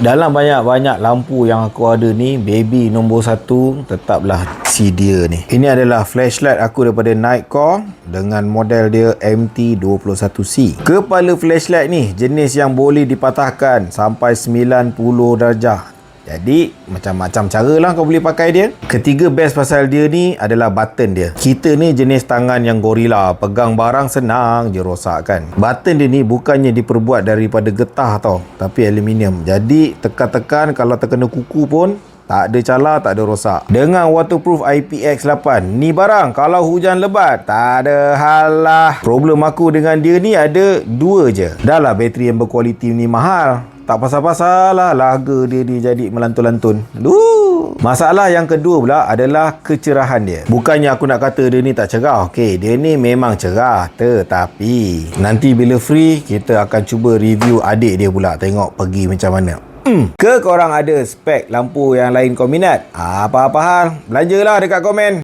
Dalam banyak-banyak lampu yang aku ada ni, baby nombor 1 tetaplah si dia ni. Ini adalah flashlight aku daripada Nightcore dengan model dia MT21C. Kepala flashlight ni jenis yang boleh dipatahkan sampai 90 darjah. Jadi macam-macam cara lah kau boleh pakai dia. Ketiga best pasal dia ni adalah button dia. Kita ni jenis tangan yang gorila, pegang barang senang je rosak kan. Button dia ni bukannya diperbuat daripada getah tau, tapi aluminium. Jadi tekan-tekan kalau terkena kuku pun tak ada calar, tak ada rosak. Dengan waterproof IPX8 ni barang kalau hujan lebat tak ada hal lah. Problem aku dengan dia ni ada dua je. Dah lah bateri yang berkualiti ni mahal, tak pasal-pasal lah laga dia jadi melantun-lantun. Masalah yang kedua pula adalah kecerahan dia. Bukannya aku nak kata dia ni tak cerah. Okey, dia ni memang cerah. Tetapi nanti bila free, kita akan cuba review adik dia pula. Tengok pergi macam mana. Ke korang ada spek lampu yang lain kau minat? Apa-apa hal, belanjalah dekat komen.